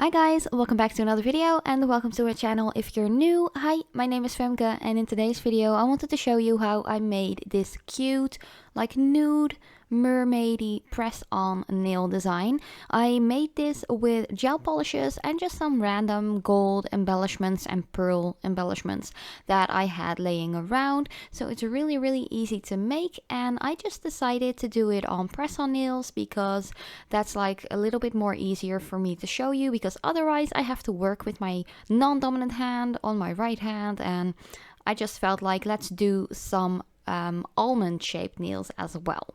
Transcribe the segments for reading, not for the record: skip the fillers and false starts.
Hi guys, welcome back to another video and welcome to our channel. If you're new, hi, my name is Femke and in today's video I wanted to show you how I made this cute, like nude, mermaidy press-on nail design. I made this with gel polishes and just some random gold embellishments and pearl embellishments that I had laying around. So it's really easy to make, and I just decided to do it on press-on nails because that's like a little bit more easier for me to show you, because otherwise I have to work with my non-dominant hand on my right hand, and I just felt like let's do some almond shaped nails as well.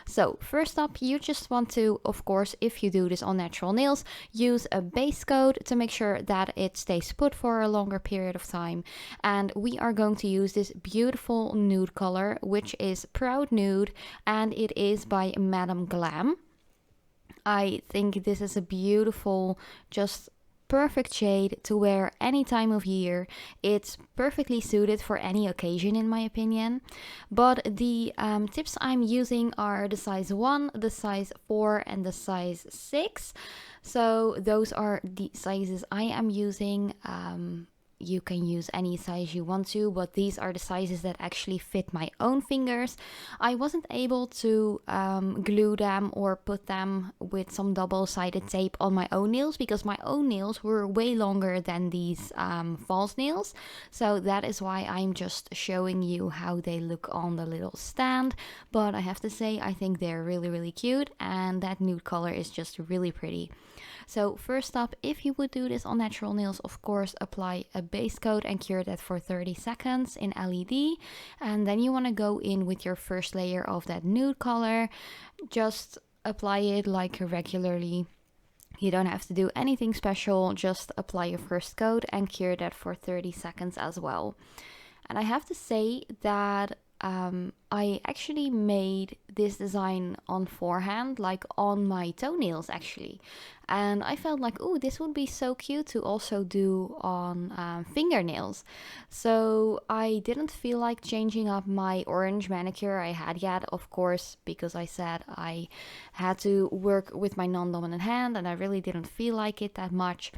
So first up, you just want to, of course, if you do this on natural nails, use a base coat to make sure that it stays put for a longer period of time. And we are going to use this beautiful nude color, which is Proud Nude, and it is by Madam Glam. I think this is a beautiful, just perfect shade to wear any time of year. It's perfectly suited for any occasion in my opinion. But the tips I'm using are the size 1, the size 4 and the size 6. So those are the sizes I am using. You can use any size you want to, but these are the sizes that actually fit my own fingers. I wasn't able to glue them or put them with some double-sided tape on my own nails because my own nails were way longer than these false nails. So that is why I'm just showing you how they look on the little stand. But I have to say, I think they're really cute, and that nude color is just really pretty. So first up, if you would do this on natural nails, of course, apply a base coat and cure that for 30 seconds in LED. And then you want to go in with your first layer of that nude color. Just apply it like regularly. You don't have to do anything special, just apply your first coat and cure that for 30 seconds as well. And I have to say that I actually made this design on forehand, like on my toenails actually. And I felt like, oh, this would be so cute to also do on fingernails. So I didn't feel like changing up my orange manicure I had yet, of course, because I said I had to work with my non-dominant hand and I really didn't feel like it that much.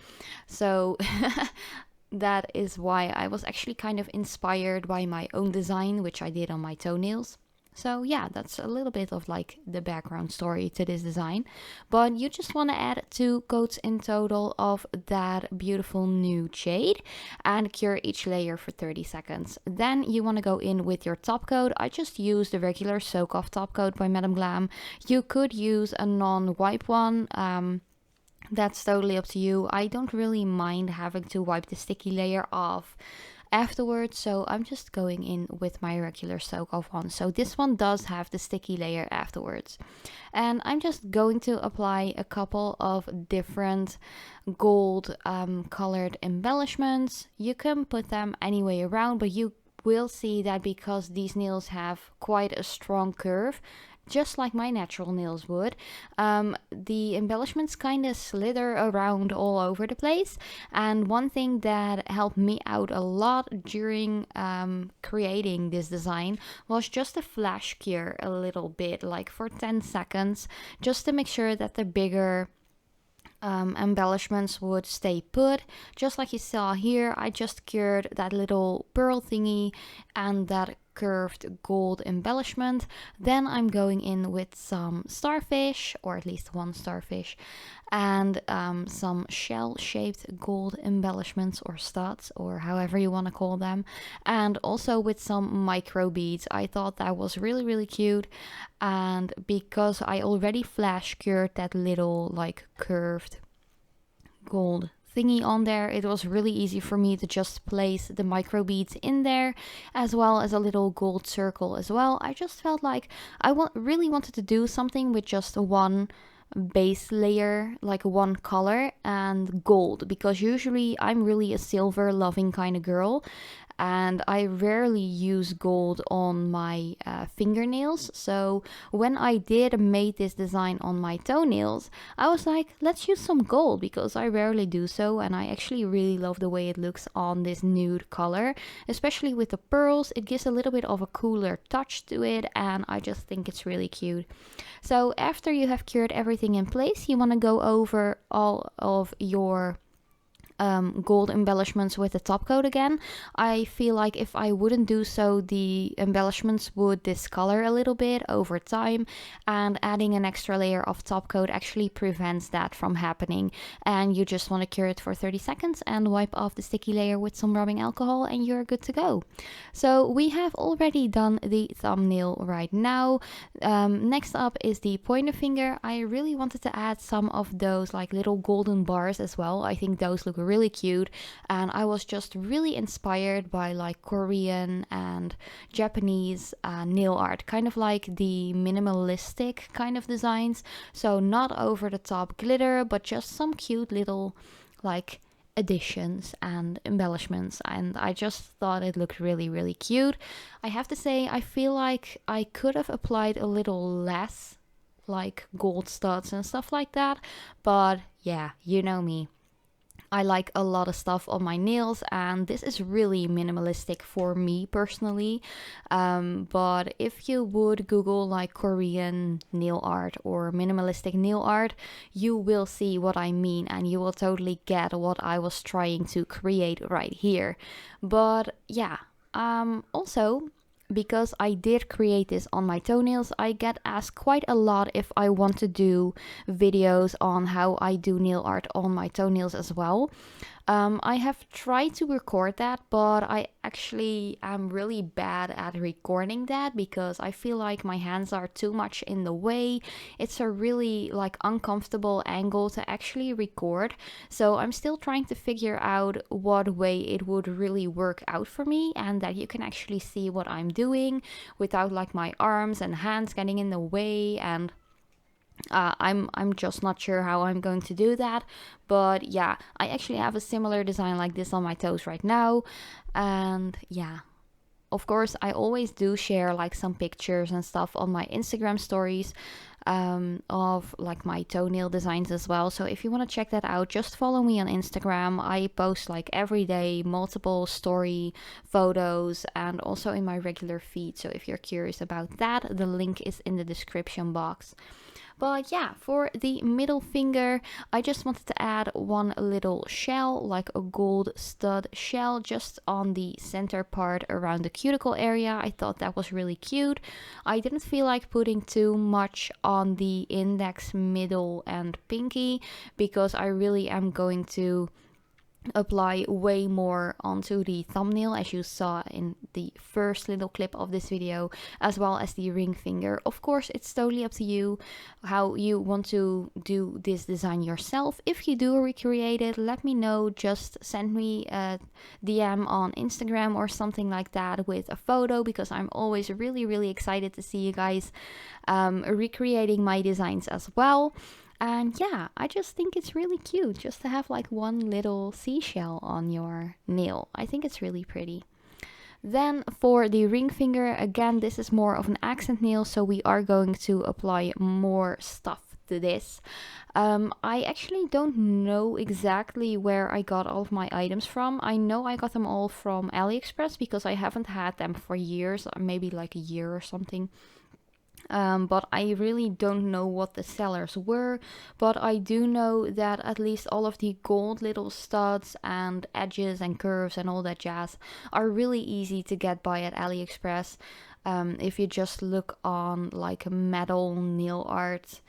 So that is why I was actually kind of inspired by my own design, which I did on my toenails. So yeah, that's a little bit of like the background story to this design. But you just want to add 2 coats in total of that beautiful nude shade and cure each layer for 30 seconds. Then you want to go in with your top coat. I just used the regular soak off top coat by Madam Glam. You could use a non-wipe one. That's totally up to you. I don't really mind having to wipe the sticky layer off afterwards, so I'm just going in with my regular soak off one. So this one does have the sticky layer afterwards. And I'm just going to apply a couple of different gold colored embellishments. You can put them any way around, but you will see that because these nails have quite a strong curve, just like my natural nails would, the embellishments kind of slither around all over the place. And one thing that helped me out a lot during creating this design was just to flash cure a little bit, like for 10 seconds, just to make sure that the bigger embellishments would stay put. Just like you saw here, I just cured that little pearl thingy and that curved gold embellishment. Then I'm going in with some starfish, or at least one starfish, and some shell-shaped gold embellishments or studs, or however you want to call them, and also with some micro beads. I thought that was really cute, and because I already flash cured that little like curved gold thingy on there, it was really easy for me to just place the micro beads in there, as well as a little gold circle as well. I just felt like I really wanted to do something with just one base layer, like one color and gold, because usually I'm really a silver loving kind of girl. and I rarely use gold on my fingernails. So when I did make this design on my toenails, I was like, let's use some gold, because I rarely do so, and I actually really love the way it looks on this nude color, especially with the pearls. It gives a little bit of a cooler touch to it, and I just think it's really cute. So after you have cured everything in place, you want to go over all of your gold embellishments with the top coat again. I feel like if I wouldn't do so, the embellishments would discolor a little bit over time, and adding an extra layer of top coat actually prevents that from happening. And you just want to cure it for 30 seconds and wipe off the sticky layer with some rubbing alcohol, and you're good to go. So we have already done the thumbnail right now. Next up is the pointer finger. I really wanted to add some of those like little golden bars as well. I think those look really cute, and I was just really inspired by like Korean and Japanese nail art, kind of like the minimalistic kind of designs. So not over the top glitter, but just some cute little like additions and embellishments, and I just thought it looked really, really cute. I have to say, I feel like I could have applied a little less like gold studs and stuff like that, but yeah, you know me, I like a lot of stuff on my nails, and this is really minimalistic for me personally. But if you would Google like Korean nail art or minimalistic nail art, you will see what I mean, and you will totally get what I was trying to create right here. But yeah, also, because I did create this on my toenails, I get asked quite a lot if I want to do videos on how I do nail art on my toenails as well. I have tried to record that, but I actually am really bad at recording that because I feel like my hands are too much in the way. It's a really like uncomfortable angle to actually record. So I'm still trying to figure out what way it would really work out for me, and that you can actually see what I'm doing without like my arms and hands getting in the way. And I'm just not sure how I'm going to do that. But yeah, I actually have a similar design like this on my toes right now. And yeah, of course, I always do share like some pictures and stuff on my Instagram stories of like my toenail designs as well. So if you want to check that out, just follow me on Instagram. I post like every day multiple story photos, and also in my regular feed. So if you're curious about that, the link is in the description box. But yeah, for the middle finger, I just wanted to add one little shell, like a gold stud shell, just on the center part around the cuticle area. I thought that was really cute. I didn't feel like putting too much on the index, middle, and pinky, because I really am going to apply way more onto the thumbnail, as you saw in the first little clip of this video, as well as the ring finger. Of course, it's totally up to you how you want to do this design yourself. If you do recreate it, let me know. Just send me a DM on Instagram or something like that with a photo, because I'm always really, really excited to see you guys recreating my designs as well. And yeah, I just think it's really cute just to have like one little seashell on your nail. I think it's really pretty. Then for the ring finger, again, this is more of an accent nail, so we are going to apply more stuff to this. I actually don't know exactly where I got all of my items from. I know I got them all from AliExpress because I haven't had them for years, maybe like a year or something. But I really don't know what the sellers were, but I do know that at least all of the gold little studs and edges and curves and all that jazz are really easy to get by at AliExpress. If you just look on like metal nail art,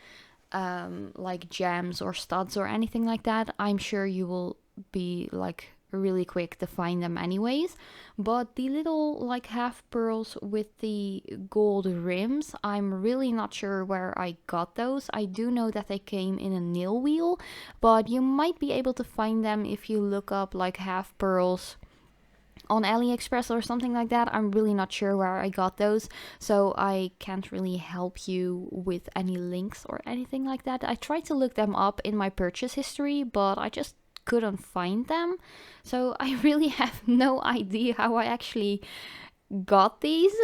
like gems or studs or anything like that, I'm sure you will be like really quick to find them anyways. But the little like half pearls with the gold rims, I'm really not sure where I got those. I do know that they came in a nail wheel, but you might be able to find them if you look up like half pearls on AliExpress or something like that. I'm really not sure where I got those, so I can't really help you with any links or anything like that. I tried to look them up in my purchase history, but I just couldn't find them. So I really have no idea how I actually got these.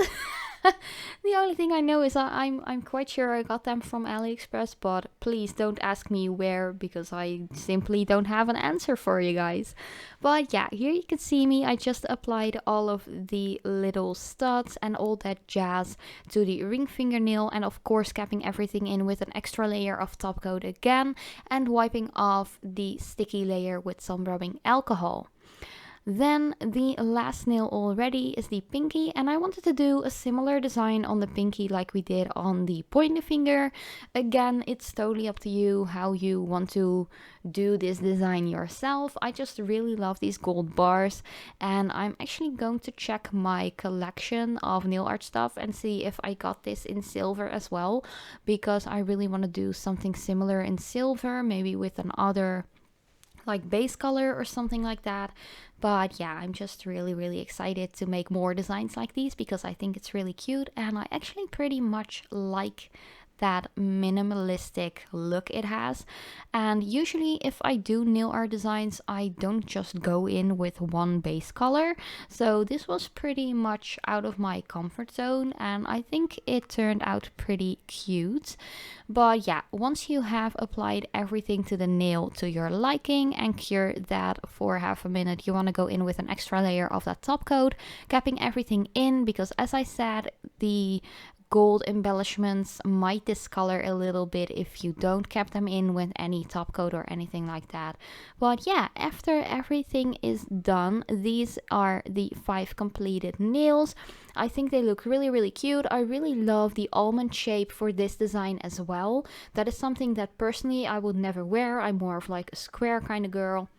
The only thing I know is I'm quite sure I got them from AliExpress, but please don't ask me where, because I simply don't have an answer for you guys. But yeah, here you can see me. I just applied all of the little studs and all that jazz to the ring fingernail, and of course capping everything in with an extra layer of top coat again, and wiping off the sticky layer with some rubbing alcohol. Then the last nail already is the pinky, and I wanted to do a similar design on the pinky like we did on the pointer finger. Again, it's totally up to you how you want to do this design yourself. I just really love these gold bars, and I'm actually going to check my collection of nail art stuff and see if I got this in silver as well, because I really want to do something similar in silver, maybe with another like base color or something like that. But yeah, I'm just really excited to make more designs like these, because I think it's really cute, and I actually pretty much like that minimalistic look it has. And usually if I do nail art designs, I don't just go in with one base color, so this was pretty much out of my comfort zone, and I think it turned out pretty cute. But yeah, once you have applied everything to the nail to your liking and cure that for half a minute, you want to go in with an extra layer of that top coat, capping everything in, because as I said, the gold embellishments might discolor a little bit if you don't cap them in with any top coat or anything like that. But yeah, after everything is done, these are the 5 completed nails. I think they look really cute. I really love the almond shape for this design as well. That is something that personally I would never wear. I'm more of like a square kind of girl.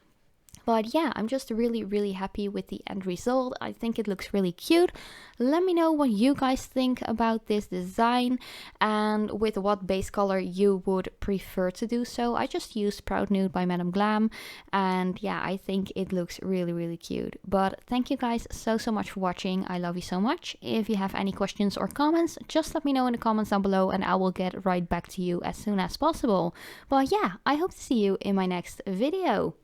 But yeah, I'm just really happy with the end result. I think it looks really cute. Let me know what you guys think about this design and with what base color you would prefer to do so. I just used Proud Nude by Madam Glam, and yeah, I think it looks really cute. But thank you guys so much for watching. I love you so much. If you have any questions or comments, just let me know in the comments down below and I will get right back to you as soon as possible. But yeah, I hope to see you in my next video.